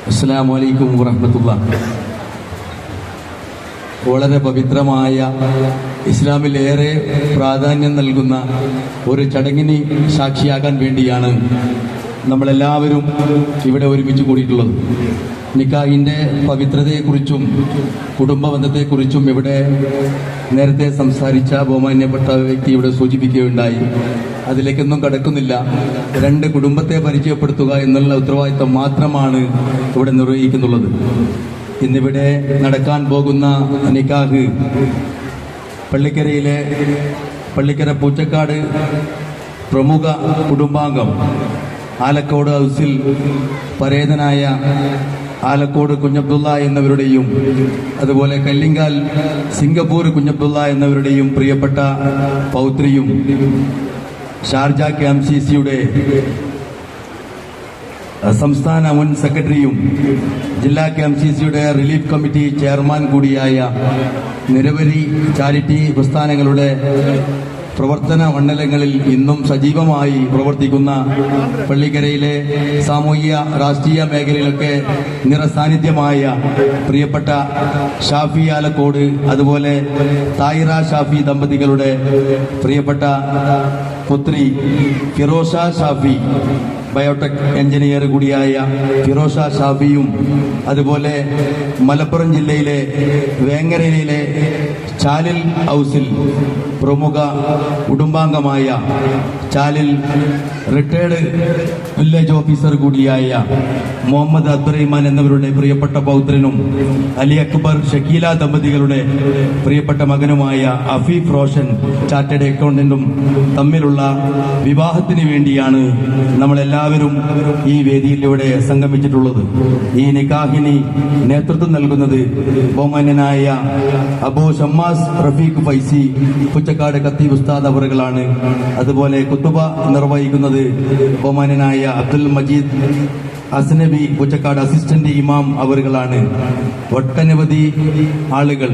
അസ്സലാമു അലൈക്കും വറഹ്മത്തുള്ളാഹി. വളരെ പവിത്രമായ ഇസ്ലാമിൽ ഏറെ പ്രാധാന്യം നൽകുന്ന ഒരു ചടങ്ങിന് സാക്ഷിയാകാൻ വേണ്ടിയാണ് നമ്മളെല്ലാവരും ഇവിടെ ഒരുമിച്ച് കൂടിയിട്ടുള്ളത്. നിക്കാഹിൻ്റെ പവിത്രതയെക്കുറിച്ചും കുടുംബബന്ധത്തെക്കുറിച്ചും ഇവിടെ നേരത്തെ സംസാരിച്ച ബഹുമാന്യപ്പെട്ട വ്യക്തി ഇവിടെ സൂചിപ്പിക്കുകയുണ്ടായി. അതിലേക്കൊന്നും കടക്കുന്നില്ല. രണ്ട് കുടുംബത്തെ പരിചയപ്പെടുത്തുക എന്നുള്ള ഉത്തരവാദിത്തം മാത്രമാണ് ഇവിടെ നിർവഹിക്കുന്നുള്ളത്. ഇന്നിവിടെ നടക്കാൻ പോകുന്ന നിക്കാഹ് പള്ളിക്കര പൂച്ചക്കാട് പ്രമുഖ കുടുംബാംഗം ആലക്കോട് ഹൗസിൽ പരേതനായ ആലക്കോട് കുഞ്ഞബ്ദുള്ള എന്നവരുടെയും അതുപോലെ കല്ലിങ്കാൽ സിംഗപ്പൂർ കുഞ്ഞബ്ദുള്ള എന്നവരുടെയും പ്രിയപ്പെട്ട പൗത്രിയും ഷാർജ KMCCയുടെ സംസ്ഥാന മുൻ സെക്രട്ടറിയും ജില്ലാ KMCCയുടെ റിലീഫ് കമ്മിറ്റി ചെയർമാൻ കൂടിയായ നിരവധി ചാരിറ്റി പ്രസ്ഥാനങ്ങളുടെ പ്രവർത്തന മണ്ഡലങ്ങളിൽ ഇന്നും സജീവമായി പ്രവർത്തിക്കുന്ന പള്ളിക്കരയിലെ സാമൂഹിക രാഷ്ട്രീയ മേഖലയിലൊക്കെ നിറസാന്നിധ്യമായ പ്രിയപ്പെട്ട ഷാഫി ആലക്കോട്, അതുപോലെ തായിറ ഷാഫി ദമ്പതികളുടെ പ്രിയപ്പെട്ട പുത്രി ഫിറോഷ ഷാഫി, ബയോടെക് എഞ്ചിനീയർ കൂടിയായ ഫിറോഷ ഷാഫിയും, അതുപോലെ മലപ്പുറം ജില്ലയിലെ വേങ്ങരയിലെ ചാലിൽ ഹൗസിൽ പ്രമുഖ കുടുംബാംഗമായ ചാലിൽ റിട്ടയർഡ് വില്ലേജ് ഓഫീസർ കൂടിയായ മുഹമ്മദ് അബ്ദുറഹിമാൻ എന്നിവരുടെ പ്രിയപ്പെട്ട പൗത്രനും അലി അക്ബർ ഷക്കീല ദമ്പതികളുടെ പ്രിയപ്പെട്ട മകനുമായ അഫീഫ് റോഷൻ ചാർട്ടേഡ് അക്കൗണ്ടന്റും തമ്മിലുള്ള വിവാഹത്തിന് വേണ്ടിയാണ് നമ്മളെല്ലാവരും ഈ വേദിയിലൂടെ സംഗമിച്ചിട്ടുള്ളത്. ഈ നിക്കാഹിന് നേതൃത്വം നൽകുന്നത് ബഹുമാന്യനായ അബൂ ഷമ്മാസ് റഫീഖ് ഫൈസി പുച്ചക്കാട് ഖത്തീബ് ഉസ്താദ് അവറുകളാണ്. അതുപോലെ കുത്തുബ നിർവഹിക്കുന്നത് ബഹുമാന്യനായ അബ്ദുൽ മജീദ് അസ്നബി പുച്ചക്കാട് അസിസ്റ്റന്റ് ഇമാം അവറുകളാണ്. ഒട്ടനവധി ആളുകൾ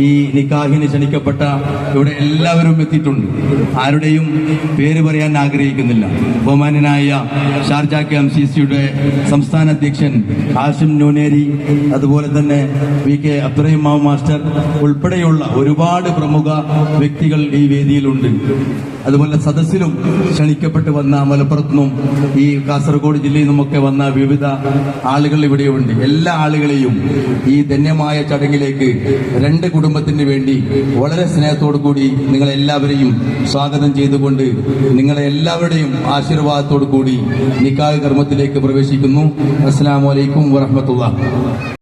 ഈ നിക്കാഹിന് ക്ഷണിക്കപ്പെട്ട ഇവിടെ എല്ലാവരും എത്തിയിട്ടുണ്ട്. ആരുടെയും പേര് പറയാൻ ആഗ്രഹിക്കുന്നില്ല. ബഹുമാന്യനായ ഷാർജ KMCCയുടെ സംസ്ഥാന അധ്യക്ഷൻ ഹാഷിം നൂനേരി, അതുപോലെ തന്നെ VK അബ്ദുറഹിമാൻ മാസ്റ്റർ ഉൾപ്പെടെയുള്ള ഒരുപാട് പ്രമുഖ വ്യക്തികൾ ഈ വേദിയിലുണ്ട്. അതുപോലെ സദസ്സിലും ക്ഷണിക്കപ്പെട്ട് വന്ന മലപ്പുറത്തുനിന്നും ഈ കാസർഗോഡ് ജില്ലയിൽ നിന്നുമൊക്കെ വന്ന വിവിധ ആളുകൾ ഇവിടെയുണ്ട്. എല്ലാ ആളുകളെയും ഈ ധന്യമായ ചടങ്ങിലേക്ക് രണ്ട് കുടുംബത്തിന് വേണ്ടി വളരെ സ്നേഹത്തോടു കൂടി നിങ്ങളെല്ലാവരെയും സ്വാഗതം ചെയ്തുകൊണ്ട് നിങ്ങളെ എല്ലാവരുടെയും ആശീർവാദത്തോടു കൂടി നിക്കാഹ് കർമ്മത്തിലേക്ക് പ്രവേശിക്കുന്നു. അസ്സലാമു അലൈക്കും വറഹ്മത്തുള്ളാഹി.